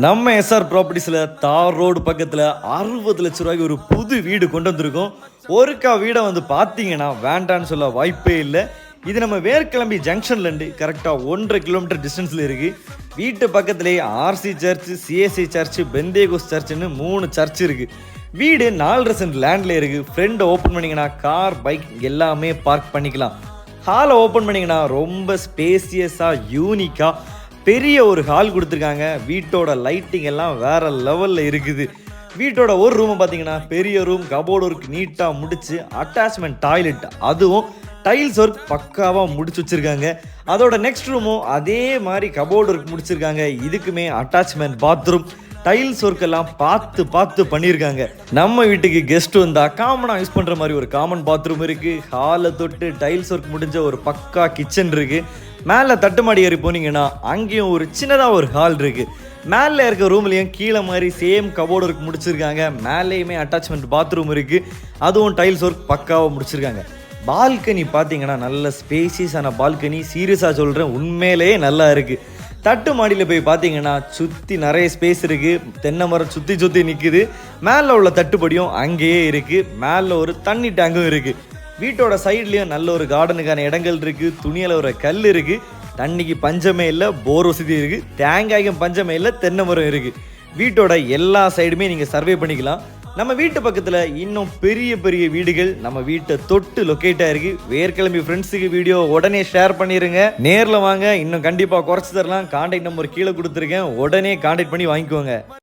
நம்ம எஸ்ஆர் ப்ராப்பர்ட்டிஸில் தார் ரோடு பக்கத்தில் 60 லட்ச ரூபாய்க்கு ஒரு புது வீடு கொண்டு வந்திருக்கோம். ஒருக்கா வீடை வந்து பார்த்தீங்கன்னா வேண்டான்னு சொல்ல வாய்ப்பே இல்லை. இது நம்ம வேர்க்கிளம்பி ஜங்ஷன்லேருந்து கரெக்டாக 1.5 கிலோமீட்டர் டிஸ்டன்ஸில் இருக்குது. வீட்டு பக்கத்துலேயே RC church, CSC church, Pentecost சர்ச்சுன்னு 3 சர்ச் இருக்குது. வீடு 4.5 சென்ட் லேண்டில் இருக்குது. ஃப்ரெண்டை ஓப்பன் பண்ணிங்கன்னா கார், பைக் எல்லாமே பார்க் பண்ணிக்கலாம். ஹாலை ஓப்பன் பண்ணிங்கன்னா ரொம்ப ஸ்பேசியஸாக யூனிக்காக பெரிய ஒரு ஹால் கொடுத்துருக்காங்க. வீட்டோட லைட்டிங் எல்லாம் வேறு லெவலில் இருக்குது. வீட்டோட ஒரு ரூமை பார்த்தீங்கன்னா பெரிய ரூம், கபோர்டு ஒர்க் நீட்டாக முடிச்சு, அட்டாச்மெண்ட் டாய்லெட் அதுவும் டைல்ஸ் ஒர்க் பக்காவாக முடிச்சு வச்சுருக்காங்க. அதோட நெக்ஸ்ட் ரூமும் அதே மாதிரி கபோர்டு ஒர்க் முடிச்சிருக்காங்க. இதுக்குமே அட்டாச்மெண்ட் பாத்ரூம், டைல்ஸ் ஒர்க் எல்லாம் பார்த்து பண்ணியிருக்காங்க. நம்ம வீட்டுக்கு கெஸ்ட் வந்தால் காமனாக யூஸ் பண்ணுற மாதிரி ஒரு காமன் பாத்ரூம் இருக்குது. ஹாலை தொட்டு டைல்ஸ் ஒர்க் முடிஞ்ச ஒரு பக்கா கிச்சன் இருக்குது. மேலே தட்டுமாடி ஏறி போனீங்கன்னா அங்கேயும் ஒரு சின்னதாக ஒரு ஹால் இருக்குது. மேலே இருக்க ரூம்லேயும் கீழே மாதிரி சேம் கபோர்டு ஒர்க் முடிச்சிருக்காங்க. மேலேயுமே அட்டாச்மெண்ட் பாத்ரூம் இருக்குது. அதுவும் டைல்ஸ் ஒர்க் பக்காவாக முடிச்சிருக்காங்க. பால்கனி பார்த்தீங்கன்னா நல்ல ஸ்பேசியஸான பால்கனி. சீரியஸாக சொல்கிறேன், உண்மையிலேயே நல்லா இருக்குது. தட்டு மாடியில் போய் பார்த்தீங்கன்னா சுற்றி நிறைய ஸ்பேஸ் இருக்குது. தென்னை மரம் சுற்றி நிற்குது. மேலே உள்ள தட்டுப்படியும் அங்கேயே இருக்குது. மேலே ஒரு தண்ணி டேங்கும் இருக்குது. வீட்டோட சைட்லேயும் நல்ல ஒரு கார்டனுக்கான இடங்கள் இருக்குது. துணியில் ஒரு கல் இருக்குது. தண்ணிக்கு பஞ்சமே இல்லை, போர் வசதி இருக்குது. தேங்காய்க்கும் பஞ்சமே இல்லை, தென்னை மரம் இருக்குது. வீட்டோட எல்லா சைடுமே நீங்கள் சர்வே பண்ணிக்கலாம். நம்ம வீட்டு பக்கத்தில் இன்னும் பெரிய வீடுகள் நம்ம வீட்டை தொட்டு லொக்கேட்டாக இருக்குது. வேர்க்கிழமை ஃப்ரெண்ட்ஸுக்கு வீடியோ உடனே ஷேர் பண்ணிடுங்க. நேரில் வாங்க, இன்னும் கண்டிப்பாக குறைச்சி தரலாம். கான்டாக்ட் நம்பர் கீழே கொடுத்துருக்கேன். உடனே கான்டாக்ட் பண்ணி வாங்கிக்கோங்க.